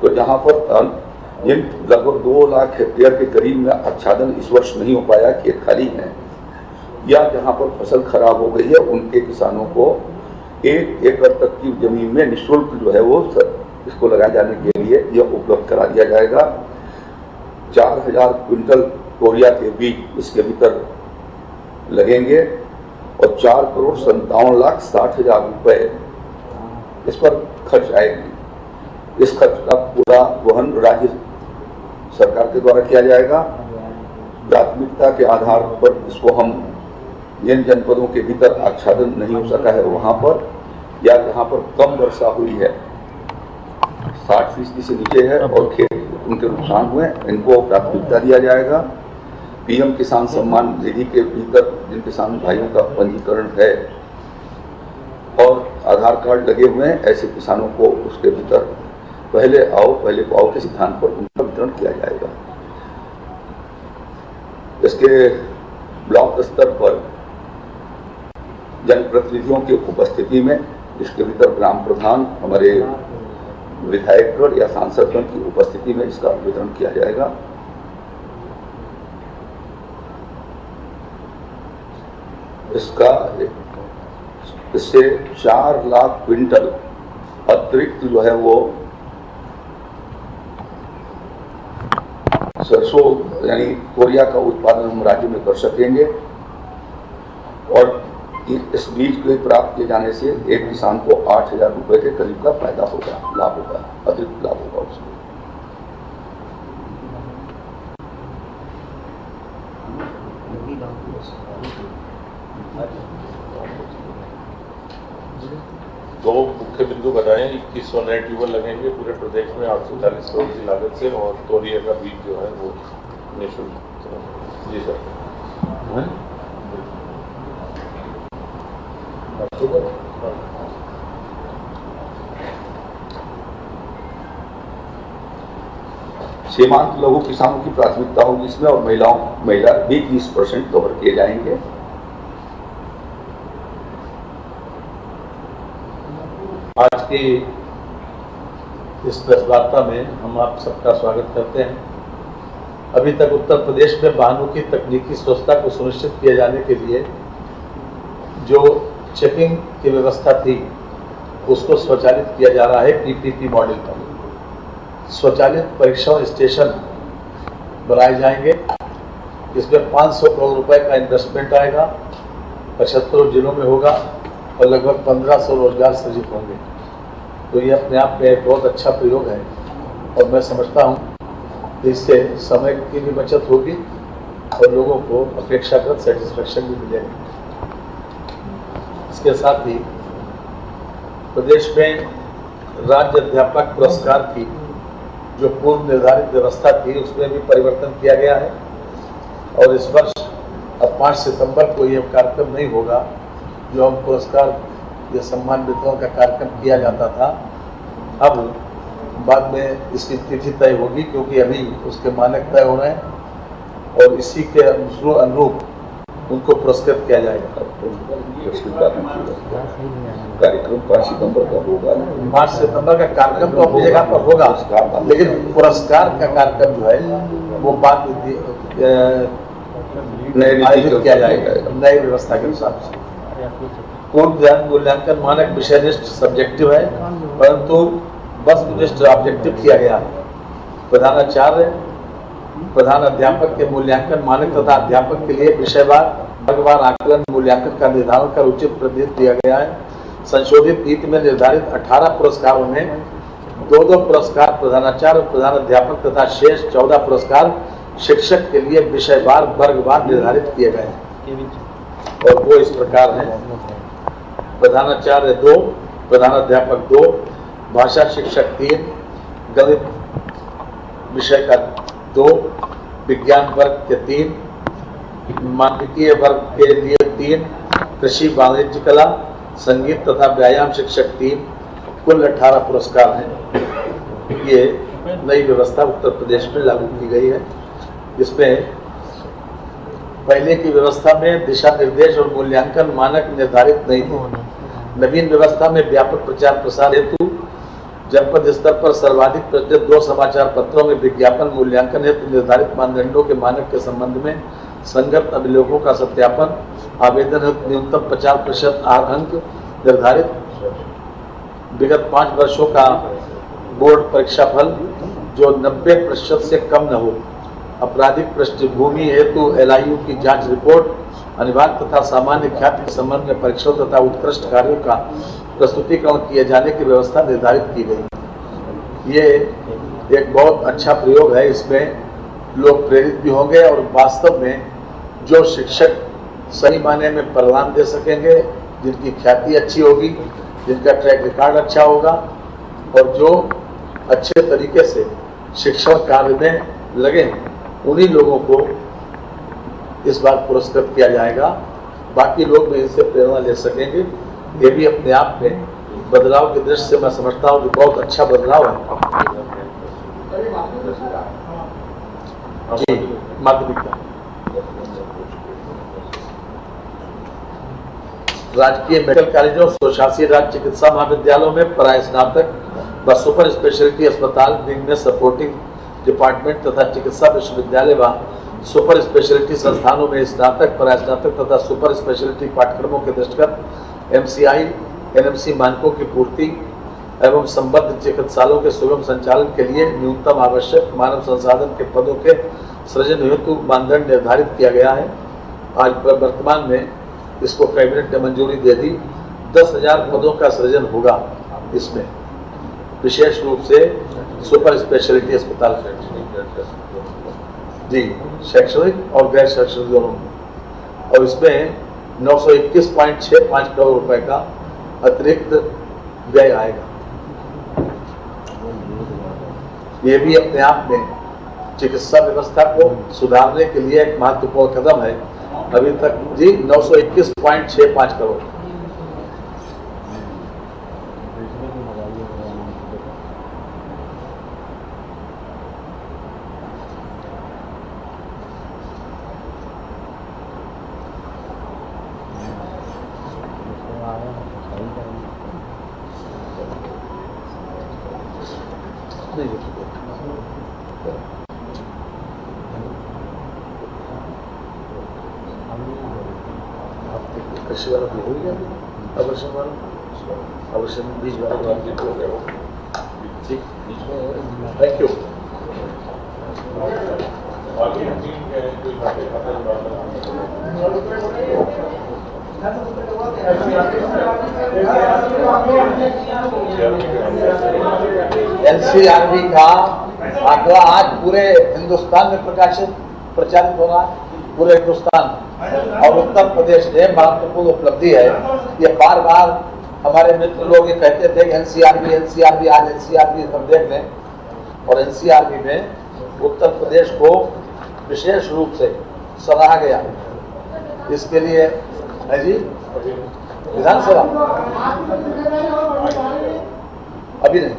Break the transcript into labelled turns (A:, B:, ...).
A: तो जहाँ पर जिन लगभग 2 लाख हेक्टेयर के करीब में आच्छादन इस वर्ष नहीं हो पाया, खेत खाली हैं, या जहाँ पर फसल खराब हो गई है, उनके किसानों को 1 एकड़ तक की जमीन में निःशुल्क जो है वो इसको लगाए जाने के लिए यह उपलब्ध करा दिया जाएगा। 4000 क्विंटल तोरिया के बीज इसके भीतर लगेंगे और 4,57,60,000 रुपए इस पर खर्च आएगी। इस खर्च का पूरा वहन राज्य सरकार के द्वारा किया जाएगा। प्राथमिकता के आधार पर इसको हम जिन जनपदों के भीतर आच्छादन नहीं हो सका है वहां पर, या जहां पर कम वर्षा हुई है, 60% से नीचे है और खेत उनके नुकसान हुए, इनको प्राथमिकता दिया जाएगा। पीएम किसान सम्मान निधि के भीतर जिन किसान भाइयों का पंजीकरण है और आधार कार्ड लगे हुए हैं, ऐसे किसानों को उसके भीतर पहले पाओ के सिद्धांत पर उनका वितरण किया जाएगा। इसके ब्लॉक स्तर पर जनप्रतिनिधियों की उपस्थिति में इसके भीतर ग्राम प्रधान, हमारे विधायकगण या सांसदगण की उपस्थिति में इसका वितरण किया जाएगा। इससे 4 लाख क्विंटल अतिरिक्त जो है वो सरसों यानी तोरिया का उत्पादन हम राज्य में कर सकेंगे और इस बीज के प्राप्त किए जाने से एक किसान को 8,000 रुपए के करीब का फायदा होगा, लाभ होगा, अतिरिक्त लाभ होगा उसमें।
B: दो मुख्य बिंदु बताएं। 2100 नए ट्यूबवेल लगेंगे पूरे प्रदेश में 840 करोड़ की लागत से, और तोरिया का बीज जो है वो निःशुल्क। जी सर।
A: सीमांत लघु किसानों की प्राथमिकता होगी इसमें, और महिला भी 30% कवर किए जाएंगे।
C: आज की इस प्रेस वार्ता में हम आप सबका स्वागत करते हैं। अभी तक उत्तर प्रदेश में वाहनों की तकनीकी स्वच्छता को सुनिश्चित किए जाने के लिए जो चेकिंग की व्यवस्था थी उसको स्वचालित किया जा रहा है। पीपीपी मॉडल पर स्वचालित परीक्षण स्टेशन बनाए जाएंगे। इसमें 500 करोड़ रुपए का इन्वेस्टमेंट आएगा, 75 जिलों में होगा और लगभग 1500 रोजगार सृजित होंगे। तो ये अपने आप में एक बहुत अच्छा प्रयोग है और मैं समझता हूँ कि इससे समय की भी बचत होगी और लोगों को अपेक्षाकृत सेटिस्फेक्शन भी मिलेगी। इसके साथ ही प्रदेश में राज्य अध्यापक पुरस्कार की जो पूर्व निर्धारित व्यवस्था थी उसमें भी परिवर्तन किया गया है और इस वर्ष अब 5 सितंबर को यह कार्यक्रम नहीं होगा जो हम पुरस्कार या सम्मान वितरण का कार्यक्रम किया जाता था। अब बाद में इसकी तिथि तय होगी क्योंकि अभी उसके मानक तय हो रहे हैं और इसी के अनुरूप उनको पुरस्कृत किया जाएगा।
A: कार्यक्रम 5 सितंबर का होगा।
C: 5 सितंबर का कार्यक्रम तो अपनी जगह पर होगा, लेकिन पुरस्कार का कार्यक्रम जो है वो बाद में आयोजित किया जाएगा नई व्यवस्था के हिसाब से। पूर्व मूल्यांकन मानक विषयनिष्ठ सब्जेक्टिव है परंतु वस्तुनिष्ठ ऑब्जेक्टिव किया गया है। प्रधानाचार्य प्रधान अध्यापक के मूल्यांकन मानक तथा अध्यापक के लिए विषयवार वर्गवार आकलन मूल्यांकन का निर्धारण कर उचित प्रतिनिधित्व दिया गया है। संशोधित नीति में निर्धारित 18 पुरस्कारों में 2-2 पुरस्कार प्रधानाचार्य प्रधान अध्यापक तथा शेष 14 पुरस्कार शिक्षक के लिए विषयवार वर्गवार निर्धारित किए गए हैं और वो इस प्रकार हैं। प्रधानाचार्य 2, प्रधानाध्यापक 2, भाषा शिक्षक 3, गणित विषय का 2, विज्ञान वर्ग के 3, मानविकीय वर्ग के लिए 3, कृषि वाणिज्य कला संगीत तथा व्यायाम शिक्षक 3, कुल 18 पुरस्कार हैं। ये नई व्यवस्था उत्तर प्रदेश में लागू की गई है। इसमें पहले की व्यवस्था में दिशा निर्देश और मूल्यांकन मानक निर्धारित नहीं थे। नवीन व्यवस्था में व्यापक प्रचार प्रसार हेतु जनपद स्तर पर सर्वाधिक प्रचलित 2 समाचार पत्रों में विज्ञापन मूल्यांकन हेतु निर्धारित मानदंडों के मानक के संबंध में संगत अभिलेखों का सत्यापन, आवेदन हेतु न्यूनतम 50% अंक निर्धारित, विगत 5 वर्षों का बोर्ड परीक्षा फल जो 90% से कम न हो, आपराधिक पृष्ठभूमि हेतु LIU की जांच रिपोर्ट, अनिवार्य तथा सामान्य ख्याति के संबंध में परीक्षण तथा उत्कृष्ट कार्यों का प्रस्तुतिकरण किए जाने की व्यवस्था निर्धारित की गई। ये एक बहुत अच्छा प्रयोग है, इसमें लोग प्रेरित भी होंगे और वास्तव में जो शिक्षक सही मायने में परिणाम दे सकेंगे, जिनकी ख्याति अच्छी होगी, जिनका ट्रैक रिकॉर्ड अच्छा होगा और जो अच्छे तरीके से शिक्षण कार्य में लगे, उन्हीं लोगों को इस बार पुरस्कृत किया जाएगा। बाकी लोग भी इनसे प्रेरणा ले सकेंगे। ये भी अपने आप में बदलाव की दृष्टि से मैं समझता हूँ कि बहुत अच्छा बदलाव है। जी, माध्यमिक राजकीय मेडिकल कॉलेजों, स्वशासी राज्य चिकित्सा महाविद्यालयों में परास्नातक व सुपर स्पेशलिटी अस्पताल विंग में सपोर्टिंग डिपार्टमेंट तथा चिकित्सा विश्वविद्यालय व सुपर स्पेशलिटी संस्थानों में स्नातक, परास्नातक तथा सुपर स्पेशलिटी पाठ्यक्रमों के दृष्टिगत MCI, NMC मानकों की पूर्ति एवं संबद्ध चिकित्सालयों के सुगम संचालन के लिए न्यूनतम आवश्यक मानव संसाधन के पदों के सृजन हेतु मानदंड निर्धारित किया गया है। आज वर्तमान में इसको कैबिनेट ने मंजूरी दे दी। 10,000 पदों का सृजन होगा इसमें, विशेष रूप से सुपर स्पेशलिटी अस्पताल जी, शैक्षणिक और गैर शैक्षणिक दोनों, और इसमें 921.65 करोड़ रुपए का अतिरिक्त व्यय आएगा। ये भी अपने आप में चिकित्सा व्यवस्था को सुधारने के लिए एक महत्वपूर्ण कदम है। अभी तक जी 921.65 करोड़। कृषि वाला भी हो गया, आवर्षण वाला, आवर्षण बीज वाला हो गया। ठीक, थैंक यू। NCRB का आंकड़ा आज पूरे हिंदुस्तान में प्रचारित हो रहा है, पूरे हिंदुस्तान, और उत्तर प्रदेश ने महत्वपूर्ण उपलब्धि है। ये बार बार हमारे मित्र लोग ये कहते थे कि NCRB आज NCRB हम देख लें, और NCRB में उत्तर प्रदेश को विशेष रूप से सराहा गया। इसके लिए है जी विधानसभा अभी नहीं।